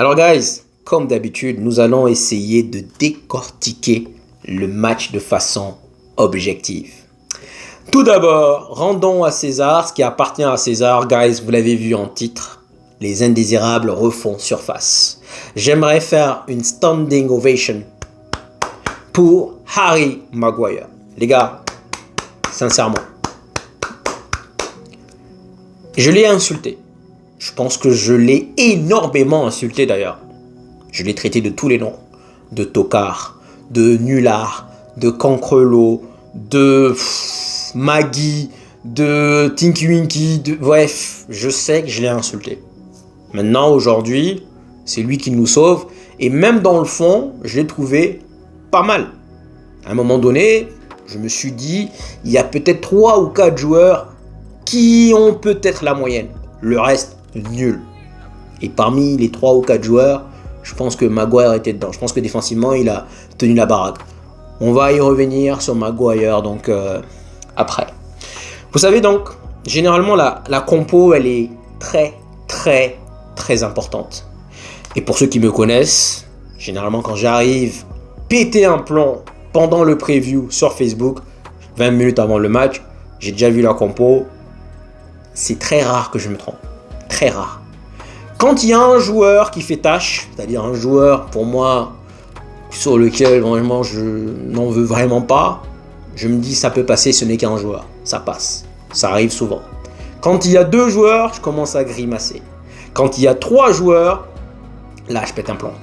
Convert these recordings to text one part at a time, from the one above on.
Alors guys, comme d'habitude, nous allons essayer de décortiquer le match de façon objective. Tout d'abord, rendons à César ce qui appartient à César. Guys, vous l'avez vu en titre, les indésirables refont surface. J'aimerais faire une standing ovation pour Harry Maguire. Les gars, sincèrement, je l'ai insulté. Je pense que je l'ai énormément insulté d'ailleurs. Je l'ai traité de tous les noms. De tocard, de nulard, de cancrelot, de Maggie, de Tinky Winky, bref, je sais que je l'ai insulté. Maintenant, aujourd'hui, c'est lui qui nous sauve. Et même dans le fond, je l'ai trouvé pas mal. À un moment donné, je me suis dit, il y a peut-être 3 ou 4 joueurs qui ont peut-être la moyenne. Le reste, nul. Et parmi les 3 ou 4 joueurs, je pense que Maguire était dedans. Je pense que défensivement, il a tenu la baraque. On va y revenir sur Maguire donc après. Vous savez donc, généralement, la compo, elle est très importante. Et pour ceux qui me connaissent, généralement, quand j'arrive péter un plomb pendant le preview sur Facebook, 20 minutes avant le match, j'ai déjà vu la compo. C'est très rare que je me trompe. Très rare. Quand il y a un joueur qui fait tâche, c'est-à-dire un joueur pour moi sur lequel vraiment je n'en veux vraiment pas, je me dis ça peut passer, ce n'est qu'un joueur. Ça passe. Ça arrive souvent. Quand il y a 2 joueurs, je commence à grimacer. Quand il y a 3 joueurs, là je pète un plomb.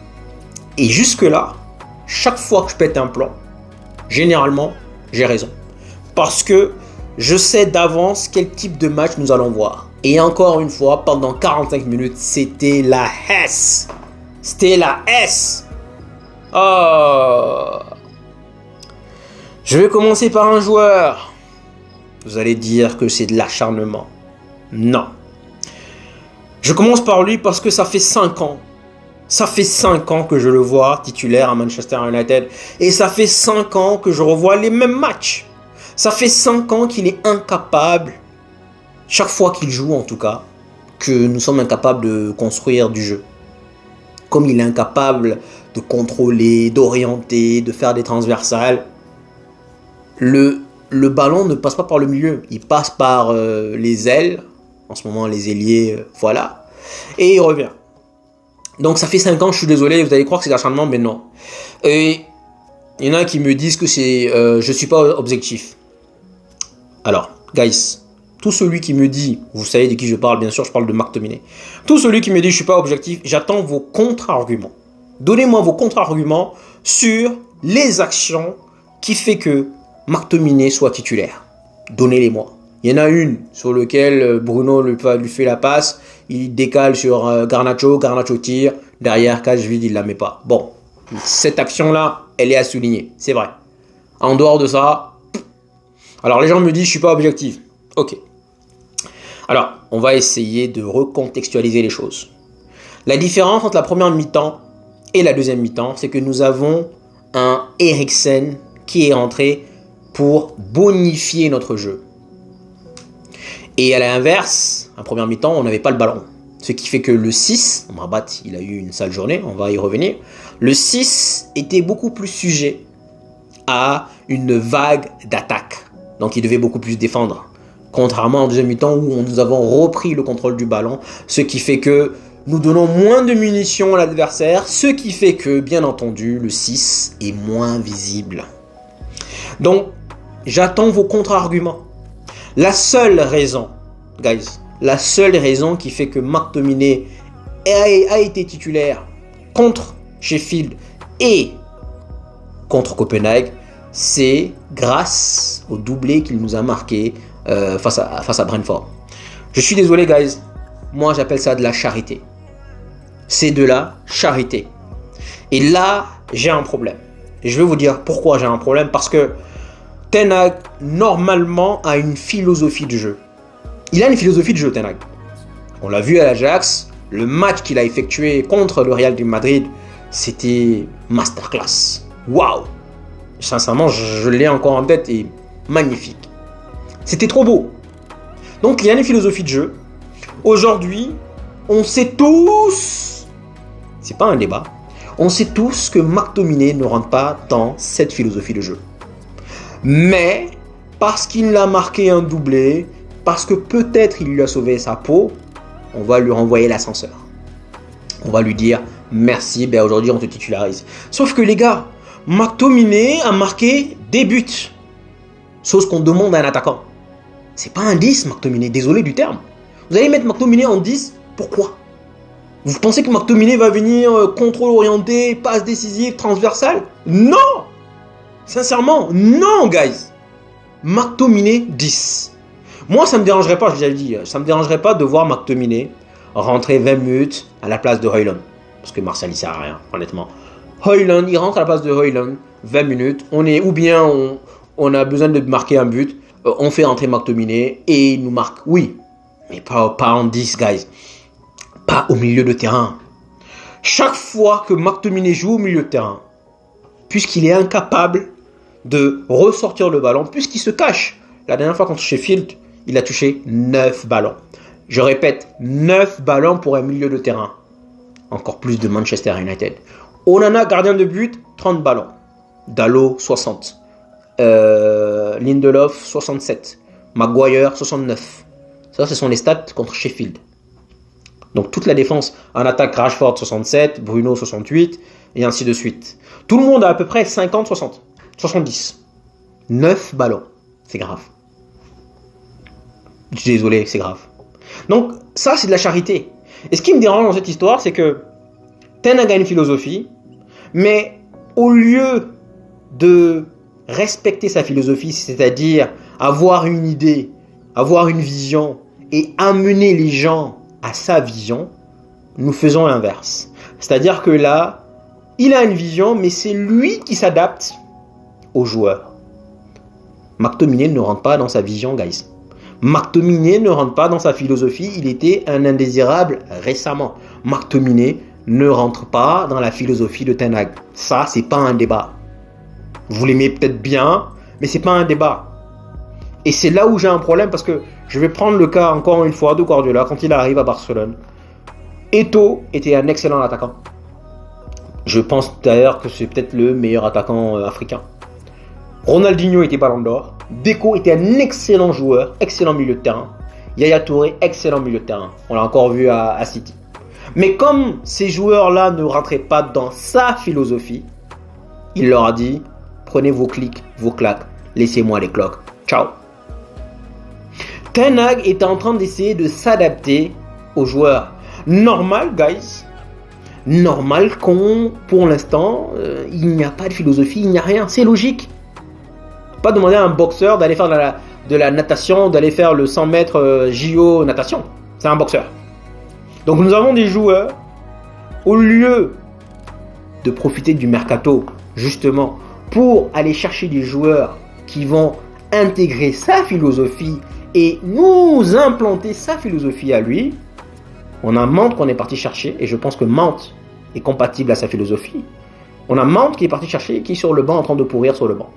Et jusque là, chaque fois que je pète un plomb, généralement, j'ai raison. Parce que je sais d'avance quel type de match nous allons voir. Et encore une fois, pendant 45 minutes, c'était la S. C'était la S. Oh. Je vais commencer par un joueur. Vous allez dire que c'est de l'acharnement. Non. Je commence par lui parce que ça fait 5 ans. Ça fait 5 ans que je le vois titulaire à Manchester United. Et ça fait 5 ans que je revois les mêmes matchs. Ça fait 5 ans qu'il est incapable, chaque fois qu'il joue en tout cas, que nous sommes incapables de construire du jeu. Comme il est incapable de contrôler, d'orienter, de faire des transversales, le ballon ne passe pas par le milieu. Il passe par les ailes, en ce moment les ailiers, voilà, et il revient. Donc ça fait 5 ans, je suis désolé, vous allez croire que c'est l'acharnement, mais non. Et il y en a qui me disent que c'est, je ne suis pas objectif. Alors, guys, tout celui qui me dit, vous savez de qui je parle, bien sûr, je parle de McTominay. Tout celui qui me dit je ne suis pas objectif, j'attends vos contre-arguments. Donnez-moi vos contre-arguments sur les actions qui fait que McTominay soit titulaire. Donnez-les-moi. Il y en a une sur laquelle Bruno lui fait la passe, il décale sur Garnacho tire, derrière cage vide, il ne la met pas. Bon, cette action-là, elle est à souligner, c'est vrai. En dehors de ça, alors les gens me disent je suis pas objectif. Ok. Alors, on va essayer de recontextualiser les choses. La différence entre la première mi-temps et la deuxième mi-temps, c'est que nous avons un Eriksen qui est rentré pour bonifier notre jeu. Et à l'inverse, en première mi-temps, on n'avait pas le ballon. Ce qui fait que le 6, Amrabat, il a eu une sale journée, on va y revenir. Le 6 était beaucoup plus sujet à une vague d'attaque. Donc il devait beaucoup plus défendre. Contrairement en deuxième mi-temps où nous avons repris le contrôle du ballon. Ce qui fait que nous donnons moins de munitions à l'adversaire. Ce qui fait que, bien entendu, le 6 est moins visible. Donc, j'attends vos contre-arguments. La seule raison, guys, la seule raison qui fait que McTominay a été titulaire contre Sheffield et contre Copenhague, c'est grâce au doublé qu'il nous a marqué face à Brentford. Je suis désolé, guys. Moi, j'appelle ça de la charité. C'est de la charité. Et là, j'ai un problème. Et je vais vous dire pourquoi j'ai un problème. Parce que Ten Hag, normalement, a une philosophie de jeu. Il a une philosophie de jeu, Ten Hag. On l'a vu à l'Ajax. Le match qu'il a effectué contre le Real de Madrid, c'était masterclass. Waouh! Sincèrement, je l'ai encore en tête et magnifique. C'était trop beau. Donc, il y a une philosophie de jeu. Aujourd'hui, on sait tous c'est pas un débat. On sait tous que McTominay ne rentre pas dans cette philosophie de jeu. Mais, parce qu'il a marqué un doublé, parce que peut-être il lui a sauvé sa peau, on va lui renvoyer l'ascenseur. On va lui dire merci, ben aujourd'hui on te titularise. Sauf que les gars, McTominay a marqué des buts. Chose qu'on demande à un attaquant. C'est pas un 10, McTominay, désolé du terme. Vous allez mettre McTominay en 10, pourquoi? Vous pensez que McTominay va venir contrôle orienté, passe décisive, transversale? Non! Sincèrement, non, guys! McTominay 10. Moi, ça me dérangerait pas, je l'ai dit, ça me dérangerait pas de voir McTominay rentrer 20 minutes à la place de Højlund. Parce que Martial, il sert à rien, honnêtement. Højlund, il rentre à la place de Højlund, 20 minutes. Ou bien on a besoin de marquer un but. On fait entrer McTominay et il nous marque. Oui, mais pas en 10, guys. Pas au milieu de terrain. Chaque fois que McTominay joue au milieu de terrain, puisqu'il est incapable de ressortir le ballon, puisqu'il se cache. La dernière fois contre Sheffield, il a touché 9 ballons. Je répète, 9 ballons pour un milieu de terrain. Encore plus de Manchester United. Onana, gardien de but, 30 ballons. Dalot, 60. Lindelof, 67. Maguire, 69. Ça, ce sont les stats contre Sheffield. Donc, toute la défense en attaque, Rashford, 67. Bruno, 68. Et ainsi de suite. Tout le monde a à peu près 50, 60. 70. 9 ballons. C'est grave. Je suis désolé, c'est grave. Donc, ça, c'est de la charité. Et ce qui me dérange dans cette histoire, c'est que Ten Hag a une philosophie, mais au lieu de respecter sa philosophie, c'est-à-dire avoir une idée, avoir une vision et amener les gens à sa vision, nous faisons l'inverse. C'est-à-dire que là, il a une vision, mais c'est lui qui s'adapte aux joueurs. McTominay ne rentre pas dans sa vision, guys. McTominay ne rentre pas dans sa philosophie. Il était un indésirable récemment. McTominay ne rentre pas dans la philosophie de Ten Hag. Ça, c'est pas un débat. Vous l'aimez peut-être bien, mais c'est pas un débat. Et c'est là où j'ai un problème parce que je vais prendre le cas encore une fois de Guardiola quand il arrive à Barcelone. Eto'o était un excellent attaquant. Je pense d'ailleurs que c'est peut-être le meilleur attaquant africain. Ronaldinho était Ballon d'Or. Deco était un excellent joueur, excellent milieu de terrain. Yaya Touré, excellent milieu de terrain. On l'a encore vu à City. Mais comme ces joueurs-là ne rentraient pas dans sa philosophie, il leur a dit « Prenez vos clics, vos claques, laissez-moi les cloques. Ciao ». Ten Hag est en train d'essayer de s'adapter aux joueurs. Normal, guys. Normal pour l'instant, il n'y a pas de philosophie, il n'y a rien. C'est logique. Pas demander à un boxeur d'aller faire de la natation, d'aller faire le 100 mètres JO natation. C'est un boxeur. Donc nous avons des joueurs, au lieu de profiter du mercato, justement, pour aller chercher des joueurs qui vont intégrer sa philosophie et nous implanter sa philosophie à lui, on a Mount qu'on est parti chercher, et je pense que Mount est compatible à sa philosophie. On a Mount qui est parti chercher et qui est sur le banc en train de pourrir sur le banc.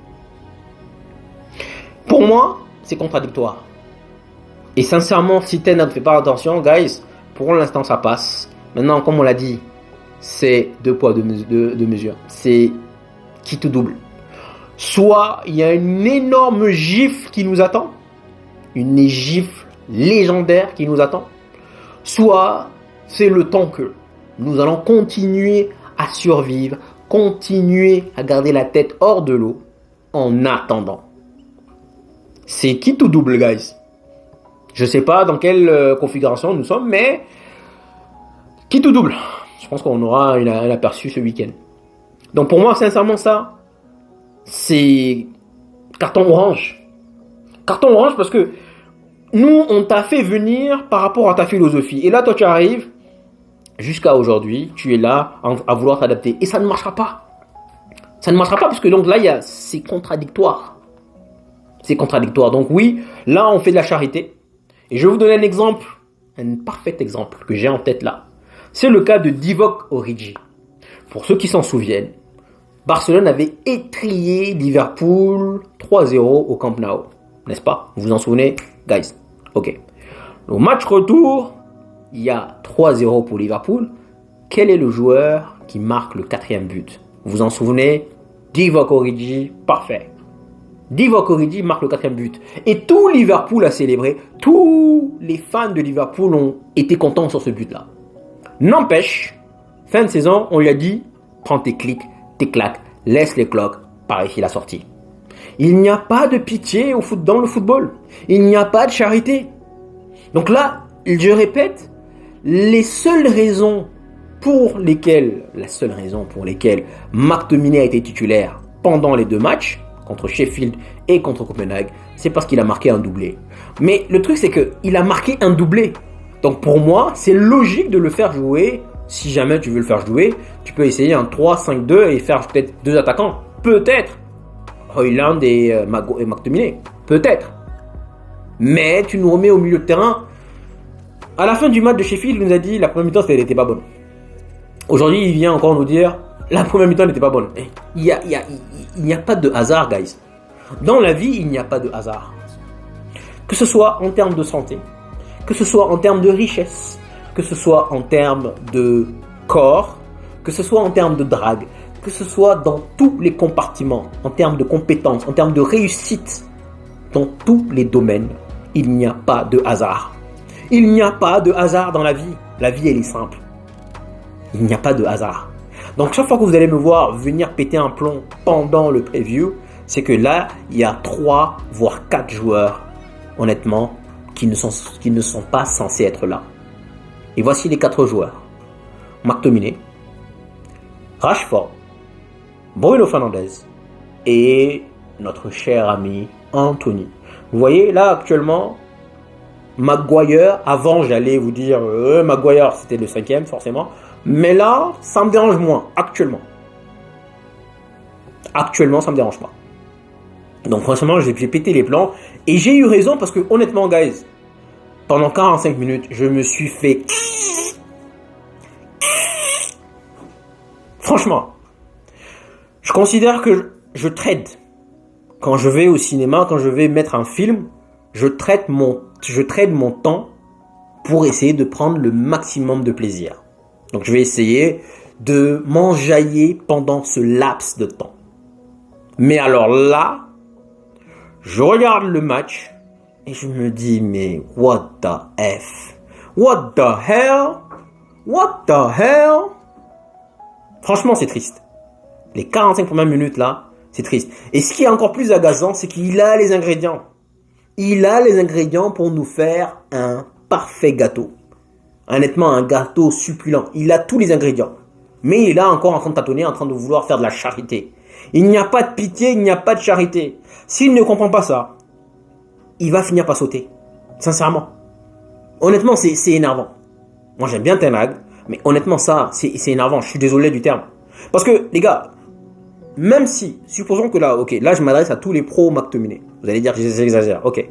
Pour moi, c'est contradictoire. Et sincèrement, si Ten Hag ne fait pas attention, guys, pour l'instant ça passe. Maintenant, comme on l'a dit, c'est deux poids, deux mesures. C'est qui tout double. Soit il y a une énorme gifle qui nous attend, une gifle légendaire qui nous attend, soit c'est le temps que nous allons continuer à survivre, continuer à garder la tête hors de l'eau en attendant. C'est qui tout double, guys. Je sais pas dans quelle configuration nous sommes, mais qui tout double. Je pense qu'on aura un aperçu ce week-end. Donc pour moi, sincèrement, ça, c'est carton orange. Carton orange parce que nous, on t'a fait venir par rapport à ta philosophie. Et là, toi, tu arrives, jusqu'à aujourd'hui, tu es là à vouloir t'adapter. Et ça ne marchera pas. Ça ne marchera pas parce que donc là, c'est contradictoire. C'est contradictoire. Donc oui, là, on fait de la charité. Et je vais vous donner un exemple, un parfait exemple que j'ai en tête là. C'est le cas de Divock Origi. Pour ceux qui s'en souviennent, Barcelone avait étrillé Liverpool 3-0 au Camp Nou. N'est-ce pas? Vous vous en souvenez, guys? Ok. Au match retour, il y a 3-0 pour Liverpool, quel est le joueur qui marque le 4e but? Vous vous en souvenez? Divock Origi, parfait. Divock Origi marque le 4e but. Et tout Liverpool a célébré. Tous les fans de Liverpool ont été contents sur ce but-là. N'empêche, fin de saison, on lui a dit, prends tes clics, tes claques, laisse les cloques, par ici la sortie. Il n'y a pas de pitié dans le football. Il n'y a pas de charité. Donc là, je répète, la seule raison pour lesquelles McTominay a été titulaire pendant les 2 matchs, contre Sheffield et contre Copenhague, c'est parce qu'il a marqué un doublé. Mais le truc, c'est qu'il a marqué un doublé. Donc pour moi, c'est logique de le faire jouer. Si jamais tu veux le faire jouer, tu peux essayer un 3-5-2 et faire peut-être 2 attaquants. Peut-être. Højlund et McTominay. Peut-être. Mais tu nous remets au milieu de terrain. À la fin du match de Sheffield, il nous a dit la première mi-temps, elle n'était pas bonne. Aujourd'hui, il vient encore nous dire la première mi-temps n'était pas bonne. Il n'y a pas de hasard, guys. Dans la vie, il n'y a pas de hasard. Que ce soit en termes de santé, que ce soit en termes de richesse, que ce soit en termes de corps, que ce soit en termes de drague, que ce soit dans tous les compartiments, en termes de compétences, en termes de réussite, dans tous les domaines, il n'y a pas de hasard. Il n'y a pas de hasard dans la vie. La vie, elle est simple. Il n'y a pas de hasard. Donc, chaque fois que vous allez me voir venir péter un plomb pendant le preview, c'est que là, il y a 3 voire 4 joueurs, honnêtement, qui ne sont pas censés être là. Et voici les 4 joueurs. McTominay, Rashford, Bruno Fernandes et notre cher ami Anthony. Vous voyez, là, actuellement, Maguire, avant, j'allais vous dire, Maguire, c'était le 5e, forcément. Mais là, ça me dérange moins, actuellement. Actuellement, ça me dérange pas. Donc, franchement, j'ai pété les plans. Et j'ai eu raison parce que, honnêtement, guys, pendant 45 minutes, je me suis fait... Franchement, je considère que je trade. Quand je vais au cinéma, quand je vais mettre un film, je trade mon temps pour essayer de prendre le maximum de plaisir. Donc, je vais essayer de m'enjailler pendant ce laps de temps. Mais alors là, je regarde le match et je me dis, mais what the F? What the hell? What the hell? Franchement, c'est triste. Les 45 premières minutes là, c'est triste. Et ce qui est encore plus agaçant, c'est qu'il a les ingrédients. Il a les ingrédients pour nous faire un parfait gâteau. Honnêtement, un gâteau succulent. Il a tous les ingrédients. Mais il est là encore en train de tâtonner, en train de vouloir faire de la charité. Il n'y a pas de pitié, il n'y a pas de charité. S'il ne comprend pas ça, il va finir par sauter. Sincèrement. Honnêtement, c'est énervant. Moi, j'aime bien Ten Hag, mais honnêtement, ça, c'est énervant. Je suis désolé du terme. Parce que, les gars, même si, supposons que là, ok, là, je m'adresse à tous les pros McTominay. Vous allez dire que j'exagère, ok.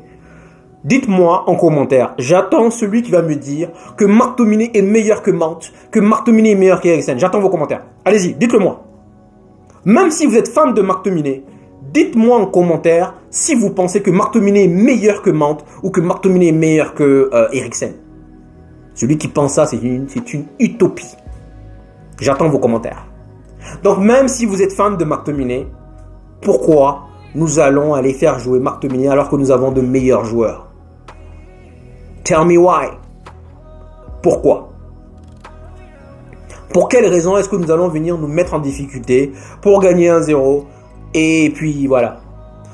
Dites-moi en commentaire, j'attends celui qui va me dire que McTominay est meilleur que Mount, que McTominay est meilleur qu'Eriksen. J'attends vos commentaires. Allez-y, dites-le moi. Même si vous êtes fan de McTominay, dites-moi en commentaire si vous pensez que McTominay est meilleur que Mount ou que McTominay est meilleur que Eriksen. Celui qui pense ça, c'est une utopie. J'attends vos commentaires. Donc même si vous êtes fan de McTominay, pourquoi nous allons aller faire jouer McTominay alors que nous avons de meilleurs joueurs? Tell me why. Pourquoi? Pour quelle raison est-ce que nous allons venir nous mettre en difficulté pour gagner 1-0? Et puis voilà.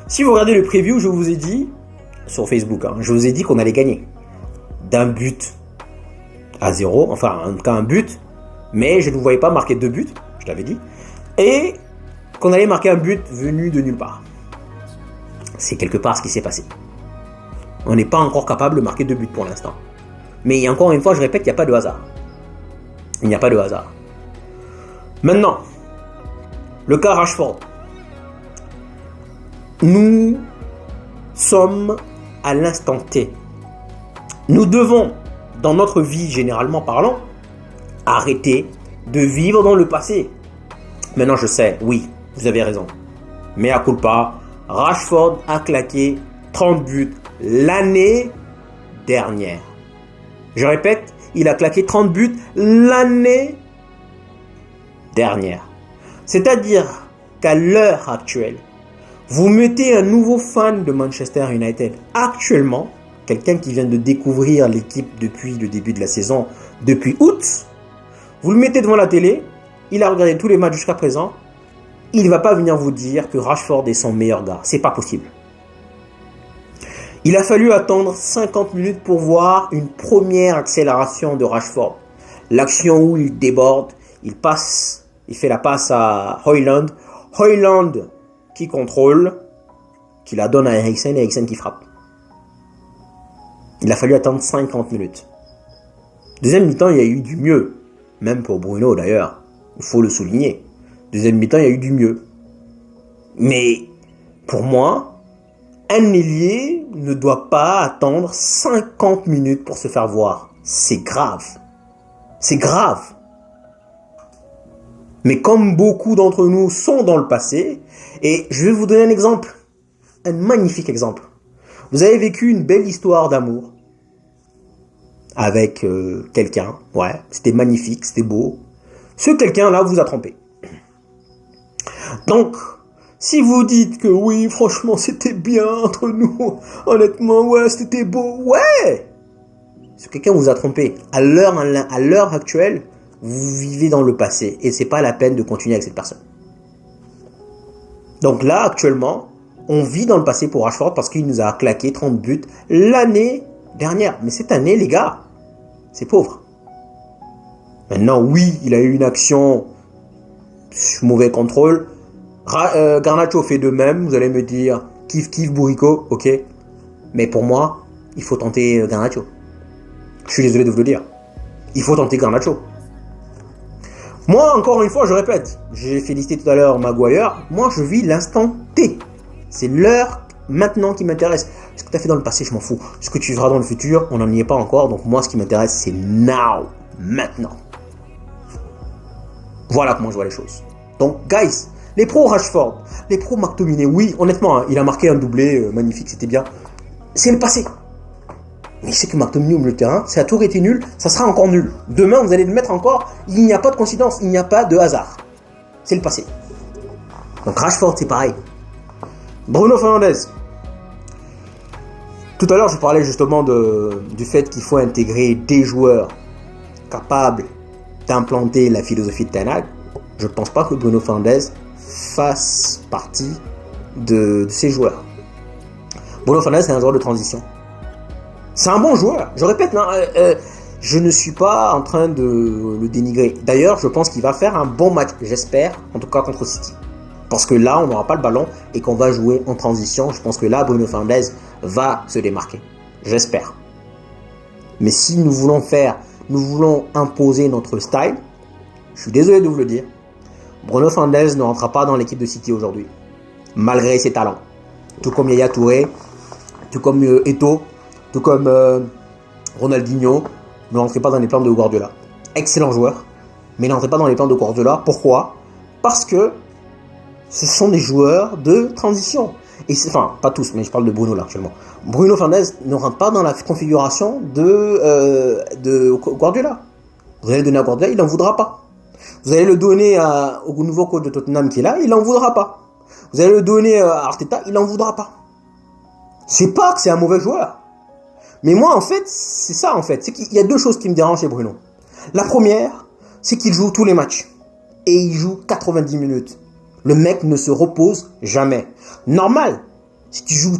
Si vous regardez le preview, je vous ai dit, sur Facebook, je vous ai dit qu'on allait gagner. D'un but à 0, enfin en tout cas un but, mais je ne vous voyais pas marquer 2 buts, je l'avais dit, et qu'on allait marquer un but venu de nulle part. C'est quelque part ce qui s'est passé. On n'est pas encore capable de marquer 2 buts pour l'instant. Mais encore une fois, je répète, il n'y a pas de hasard. Il n'y a pas de hasard. Maintenant, le cas Rashford. Nous sommes à l'instant T. Nous devons, dans notre vie généralement parlant, arrêter de vivre dans le passé. Maintenant, je sais, oui, vous avez raison. Mais à culpa, Rashford a claqué 30 buts l'année dernière. Je répète, il a claqué 30 buts l'année dernière. C'est-à-dire qu'à l'heure actuelle, vous mettez un nouveau fan de Manchester United actuellement, quelqu'un qui vient de découvrir l'équipe depuis le début de la saison, depuis août, vous le mettez devant la télé, il a regardé tous les matchs jusqu'à présent, il ne va pas venir vous dire que Rashford est son meilleur gars. C'est pas possible. Il a fallu attendre 50 minutes pour voir une première accélération de Rashford. L'action où il déborde, il fait la passe à Højlund. Højlund qui contrôle, qui la donne à Eriksen et Eriksen qui frappe. Il a fallu attendre 50 minutes. Deuxième mi-temps, il y a eu du mieux. Même pour Bruno d'ailleurs. Il faut le souligner. Deuxième mi-temps, il y a eu du mieux. Mais pour moi, un ailier ne doit pas attendre 50 minutes pour se faire voir. C'est grave. C'est grave. Mais comme beaucoup d'entre nous sont dans le passé, et je vais vous donner un exemple, un magnifique exemple. Vous avez vécu une belle histoire d'amour avec quelqu'un, ouais, c'était magnifique, c'était beau. Ce quelqu'un-là vous a trompé. Donc, si vous dites que oui, franchement, c'était bien entre nous, honnêtement, ouais, c'était beau, ouais, ce quelqu'un vous a trompé. À l'heure actuelle, vous vivez dans le passé et c'est pas la peine de continuer avec cette personne. Donc là, actuellement, on vit dans le passé pour Rashford parce qu'il nous a claqué 30 buts l'année dernière. Mais cette année, les gars, c'est pauvre. Maintenant, oui, il a eu une action, mauvais contrôle. Garnacho fait de même, vous allez me dire, kiff Bourico, ok. Mais pour moi, il faut tenter Garnacho. Je suis désolé de vous le dire. Il faut tenter Garnacho. Moi, encore une fois, je répète, j'ai félicité tout à l'heure Maguire, moi je vis l'instant T. C'est l'heure maintenant qui m'intéresse. Ce que tu as fait dans le passé, je m'en fous. Ce que tu feras dans le futur, on n'en y est pas encore. Donc moi, ce qui m'intéresse, c'est now, maintenant. Voilà comment je vois les choses. Donc, guys, les pros Rashford, les pros McTominay, oui, honnêtement, hein, il a marqué un doublé magnifique, c'était bien. C'est le passé. Mais c'est que McTominay au milieu de terrain, si la tour était nulle, ça sera encore nul. Demain, vous allez le mettre encore, il n'y a pas de coïncidence, il n'y a pas de hasard. C'est le passé. Donc Rashford, c'est pareil. Bruno Fernandes. Tout à l'heure, je parlais justement du fait qu'il faut intégrer des joueurs capables d'implanter la philosophie de Ten Hag. Je ne pense pas que Bruno Fernandes fasse partie de ces joueurs. Bruno Fernandes, c'est un joueur de transition. C'est un bon joueur. Je répète, je ne suis pas en train de le dénigrer. D'ailleurs, je pense qu'il va faire un bon match, j'espère, en tout cas contre City. Parce que là, on n'aura pas le ballon et qu'on va jouer en transition. Je pense que là, Bruno Fernandes va se démarquer. J'espère. Mais si nous voulons imposer notre style, je suis désolé de vous le dire, Bruno Fernandes ne rentrera pas dans l'équipe de City aujourd'hui. Malgré ses talents. Tout comme Yaya Touré, tout comme Eto'o, tout comme Ronaldinho, ne rentrez pas dans les plans de Guardiola. Excellent joueur, mais n'entrez pas dans les plans de Guardiola. Pourquoi ? Parce que ce sont des joueurs de transition. Et enfin, pas tous, mais je parle de Bruno là actuellement. Bruno Fernandes ne rentre pas dans la configuration de Guardiola. Vous allez le donner à Guardiola, il n'en voudra pas. Vous allez le donner au nouveau coach de Tottenham qui est là, il n'en voudra pas. Vous allez le donner à Arteta, il n'en voudra pas. C'est pas que c'est un mauvais joueur. Mais moi, en fait, c'est ça, en fait. C'est qu'il y a deux choses qui me dérangent chez Bruno. La première, c'est qu'il joue tous les matchs. Et il joue 90 minutes. Le mec ne se repose jamais. Normal. Si tu joues,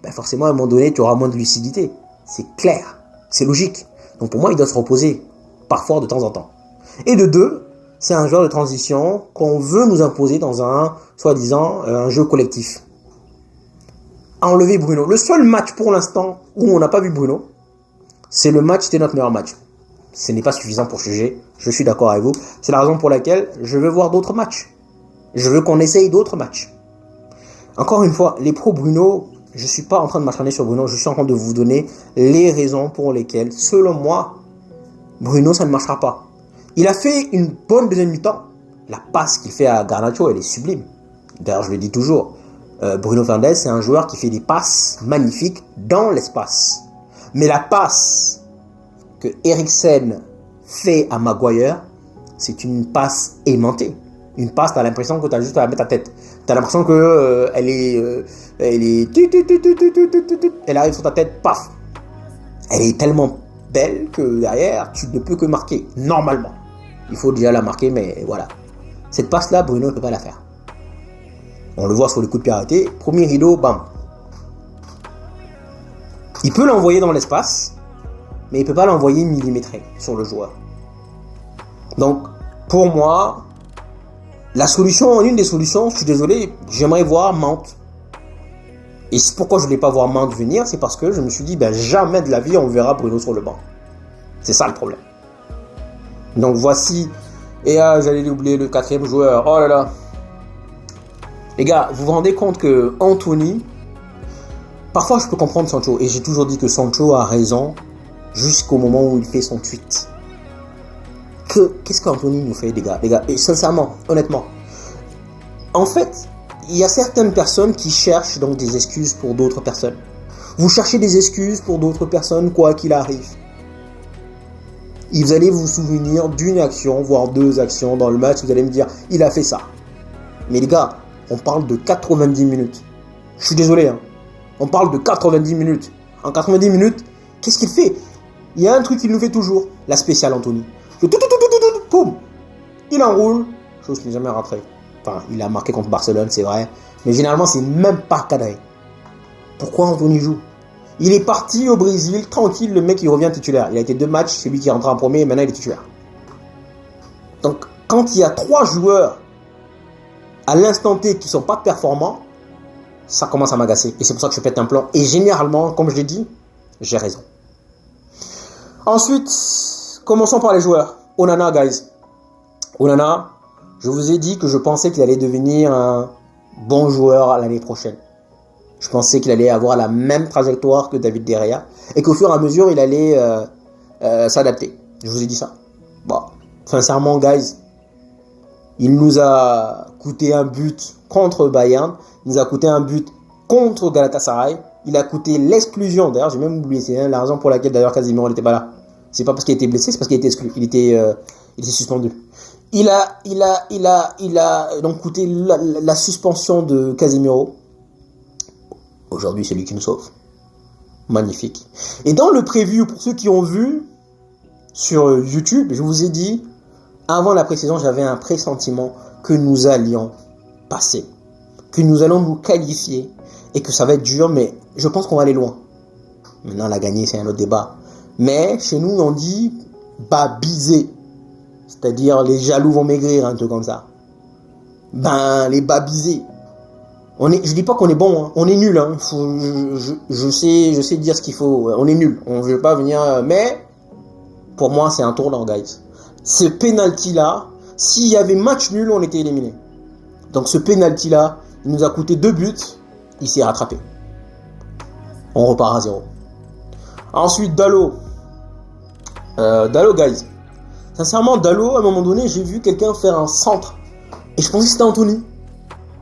ben forcément, à un moment donné, tu auras moins de lucidité. C'est clair. C'est logique. Donc pour moi, il doit se reposer. Parfois, de temps en temps. Et de deux, c'est un joueur de transition qu'on veut nous imposer dans un, soi-disant, un jeu collectif. Enlever Bruno. Le seul match pour l'instant où on n'a pas vu Bruno, c'est le match, c'était notre meilleur match. Ce n'est pas suffisant pour juger, je suis d'accord avec vous. C'est la raison pour laquelle je veux voir d'autres matchs. Je veux qu'on essaye d'autres matchs. Encore une fois, les pros Bruno, je ne suis pas en train de m'acharner sur Bruno, je suis en train de vous donner les raisons pour lesquelles, selon moi, Bruno, ça ne marchera pas. Il a fait une bonne deuxième mi-temps. La passe qu'il fait à Garnacho, elle est sublime. D'ailleurs, je le dis toujours. Bruno Fernandes, c'est un joueur qui fait des passes magnifiques dans l'espace. Mais la passe que Eriksen fait à Maguire, c'est une passe aimantée. Une passe, tu as l'impression que tu as juste à mettre ta tête. Tu as l'impression que elle arrive sur ta tête, paf. Elle est tellement belle que derrière, tu ne peux que marquer, normalement. Il faut déjà la marquer, mais voilà. Cette passe-là, Bruno ne peut pas la faire. On le voit sur le coup de pied arrêté. Premier rideau, bam. Il peut l'envoyer dans l'espace, mais il ne peut pas l'envoyer millimétré sur le joueur. Donc, pour moi, la solution, une des solutions, je suis désolé, j'aimerais voir Mount. Et c'est pourquoi je ne voulais pas voir Mount venir, c'est parce que je me suis dit, ben, jamais de la vie on verra Bruno sur le banc. C'est ça le problème. Donc voici, et j'allais oublier le quatrième joueur, oh là là. Les gars, vous vous rendez compte que Anthony, parfois je peux comprendre Sancho, et j'ai toujours dit que Sancho a raison jusqu'au moment où il fait son tweet. Qu'est-ce qu'Anthony nous fait, les gars, et sincèrement, honnêtement. En fait, il y a certaines personnes qui cherchent donc des excuses pour d'autres personnes. Vous cherchez des excuses pour d'autres personnes, quoi qu'il arrive. Et vous allez vous souvenir d'une action, voire deux actions dans le match. Vous allez me dire, il a fait ça. Mais les gars, on parle de 90 minutes. Je suis désolé, hein. On parle de 90 minutes. En 90 minutes, qu'est-ce qu'il fait? Il y a un truc qu'il nous fait toujours. La spéciale Anthony. Boum. Il enroule. Chose qui n'est jamais rentrée. Enfin, il a marqué contre Barcelone, c'est vrai. Mais généralement, c'est même pas cadré. Pourquoi Anthony joue? Il est parti au Brésil, tranquille, le mec il revient titulaire. Il a été 2 matchs, c'est lui qui est rentré en premier et maintenant il est titulaire. Donc, quand il y a 3 joueurs à l'instant T qui ne sont pas performants, ça commence à m'agacer. Et c'est pour ça que je pète un plan. Et généralement, comme je l'ai dit, j'ai raison. Ensuite, commençons par les joueurs. Onana, guys. Onana, je vous ai dit que je pensais qu'il allait devenir un bon joueur l'année prochaine. Je pensais qu'il allait avoir la même trajectoire que David De Gea et qu'au fur et à mesure, il allait s'adapter. Je vous ai dit ça. Bon, sincèrement, guys, il nous a coûté un but contre Bayern. Il nous a coûté un but contre Galatasaray. Il a coûté l'exclusion. D'ailleurs, j'ai même oublié. C'est la raison pour laquelle d'ailleurs Casemiro n'était pas là. C'est pas parce qu'il était blessé, c'est parce qu'il était exclu. Il était suspendu. Il a donc coûté la suspension de Casemiro. Aujourd'hui, c'est lui qui nous sauve. Magnifique. Et dans le preview, pour ceux qui ont vu sur YouTube, je vous ai dit, avant la pré-saison, j'avais un pressentiment que nous allions passer, que nous allons nous qualifier et que ça va être dur, mais je pense qu'on va aller loin. Maintenant, la gagner, c'est un autre débat. Mais chez nous, on dit babiser. C'est-à-dire, les jaloux vont maigrir, un truc comme ça. Ben, les babiser. Je dis pas qu'on est bon, hein. On est nul. Hein. Je sais dire ce qu'il faut. On est nul. On ne veut pas venir. Mais pour moi, c'est un tournant, guys. Ce penalty-là, s'il y avait match nul, on était éliminé. Donc ce penalty-là, il nous a coûté 2 buts. Il s'est rattrapé. On repart à 0. Ensuite, Dalot. Dalot, guys. Sincèrement, Dalot, à un moment donné, j'ai vu quelqu'un faire un centre. Et je pensais que c'était Anthony.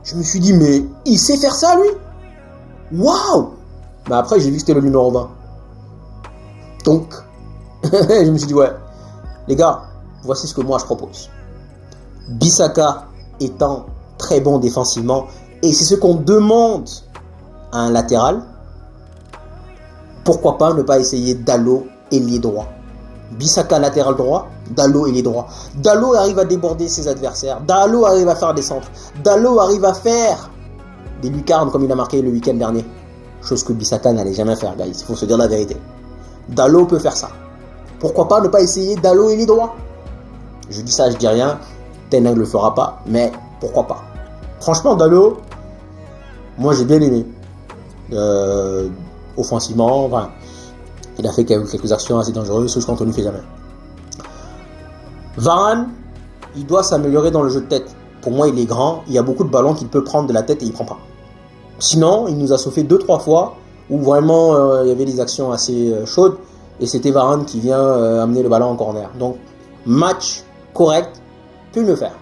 Je me suis dit, mais il sait faire ça, lui? Waouh! Mais après, j'ai vu que c'était le numéro 20. Donc, je me suis dit, ouais, les gars, voici ce que moi je propose. Bissaka étant très bon défensivement, et c'est ce qu'on demande à un latéral, pourquoi pas ne pas essayer Dalot ailier droit? Bissaka latéral droit, Dalot ailier droit. Dalot arrive à déborder ses adversaires. Dalot arrive à faire des centres. Dalot arrive à faire des lucarnes comme il a marqué le week-end dernier. Chose que Bissaka n'allait jamais faire, guys. Il faut se dire la vérité. Dalot peut faire ça. Pourquoi pas ne pas essayer Dalot ailier droit? Je dis ça, je dis rien. Ten Hag ne le fera pas, mais pourquoi pas? Franchement, Dalot, moi j'ai bien aimé. Offensivement, enfin, il a fait quelques actions assez dangereuses, ce qu'Anthony ne fait jamais. Varane, il doit s'améliorer dans le jeu de tête. Pour moi, il est grand, il y a beaucoup de ballons qu'il peut prendre de la tête et il ne prend pas. Sinon, il nous a sauvé 2-3 fois où vraiment il y avait des actions assez chaudes et c'était Varane qui vient amener le ballon en corner. Donc, match correct, peut mieux faire.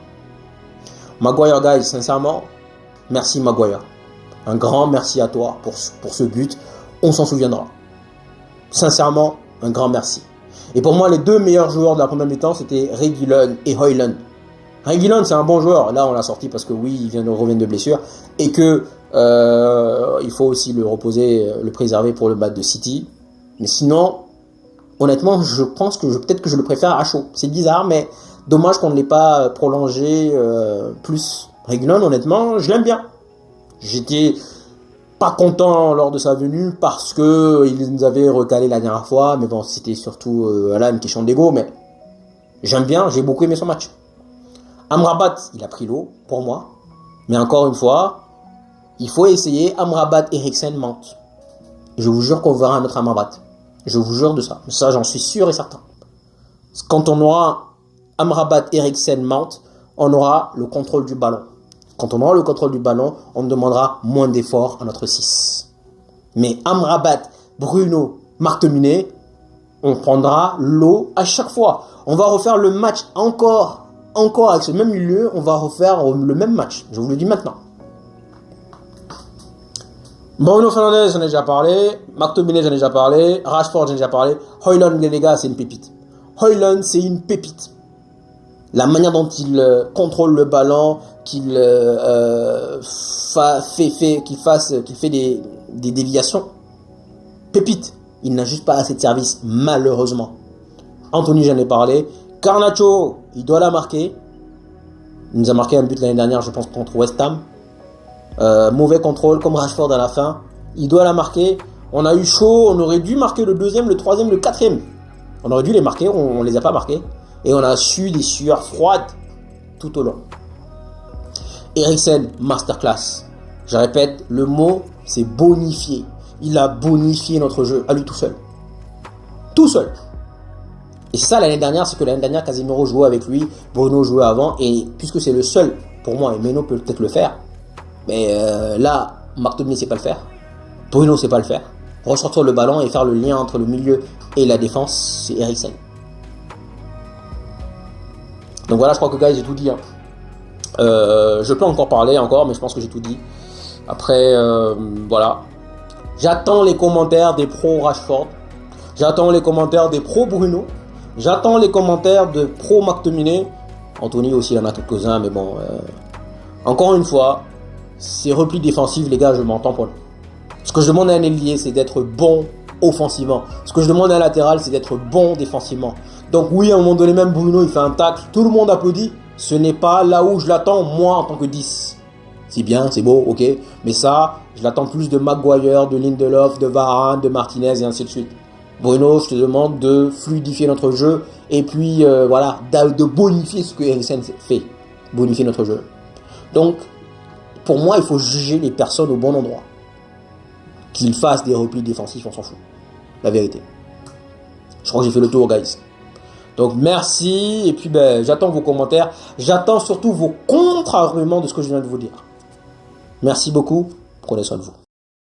Maguire, guys, sincèrement, merci Maguire. Un grand merci à toi pour ce but. On s'en souviendra. Sincèrement, un grand merci. Et pour moi, les deux meilleurs joueurs de la première mi-temps, c'était Reguilon et Højlund. Reguilon, c'est un bon joueur. Là, on l'a sorti parce que oui, il revient de blessure. Et que il faut aussi le reposer, le préserver pour le match de City. Mais sinon, honnêtement, je pense que peut-être que je le préfère à chaud. C'est bizarre, mais dommage qu'on ne l'ait pas prolongé plus. Reguilon, honnêtement, je l'aime bien. J'étais pas content lors de sa venue parce que il nous avait recalé la dernière fois, mais bon, c'était surtout là une question d'ego, mais j'aime bien, j'ai beaucoup aimé son match. Amrabat, il a pris l'eau pour moi, mais encore une fois, il faut essayer Amrabat, Eriksen, Mount. Je vous jure qu'on verra un autre Amrabat. Je vous jure de ça. Ça, j'en suis sûr et certain. Quand on aura Amrabat, Eriksen, Mount, on aura le contrôle du ballon. Quand on aura le contrôle du ballon, on demandera moins d'efforts à notre 6. Mais Amrabat, Bruno, Marteminé, on prendra l'eau à chaque fois. On va refaire le match encore avec ce même milieu, on va refaire le même match. Je vous le dis maintenant. Bruno Fernandes, j'en ai déjà parlé. Marteminé, j'en ai déjà parlé. Rashford, j'en ai déjà parlé. Højlund, les gars, c'est une pépite. Højlund, c'est une pépite. La manière dont il contrôle le ballon, qu'il fait des déviations. Pépite. Il n'a juste pas assez de service, malheureusement. Anthony, j'en ai parlé. Garnacho, il doit la marquer. Il nous a marqué un but l'année dernière, je pense, contre West Ham. Mauvais contrôle, comme Rashford à la fin. Il doit la marquer. On a eu chaud, on aurait dû marquer le deuxième, le troisième, le quatrième. On aurait dû les marquer, on les a pas marqués. Et on a su des sueurs froides tout au long. Eriksen, masterclass. Je répète, le mot, c'est bonifier. Il a bonifié notre jeu à lui tout seul. Tout seul. Et c'est ça l'année dernière, c'est que l'année dernière, Casemiro jouait avec lui, Bruno jouait avant. Et puisque c'est le seul, pour moi, et Meno peut peut-être le faire. Mais là, Marteminé ne sait pas le faire. Bruno ne sait pas le faire. Ressortir le ballon et faire le lien entre le milieu et la défense, c'est Eriksen. Donc voilà, je crois que guys, j'ai tout dit. Je peux encore parler mais je pense que j'ai tout dit. Après, voilà. J'attends les commentaires des pros Rashford. J'attends les commentaires des pros Bruno. J'attends les commentaires de pros Marteminé. Anthony aussi, il en a quelques-uns, mais bon. Encore une fois, ces replis défensifs, les gars, je m'entends pour. Ce que je demande à un ailier, c'est d'être bon offensivement. Ce que je demande à un latéral, c'est d'être bon défensivement. Donc oui, à un moment donné, même Bruno, il fait un tacle, tout le monde applaudit. Ce n'est pas là où je l'attends, moi, en tant que 10. C'est bien, c'est beau, ok. Mais ça, je l'attends plus de Maguire, de Lindelof, de Varane, de Martinez et ainsi de suite. Bruno, je te demande de fluidifier notre jeu et puis, voilà, de bonifier ce que Eriksen fait. Bonifier notre jeu. Donc, pour moi, il faut juger les personnes au bon endroit. Qu'ils fassent des replis défensifs, on s'en fout. La vérité. Je crois que j'ai fait le tour, guys. Donc merci, et puis j'attends vos commentaires, j'attends surtout vos contre-arguments de ce que je viens de vous dire. Merci beaucoup, prenez soin de vous.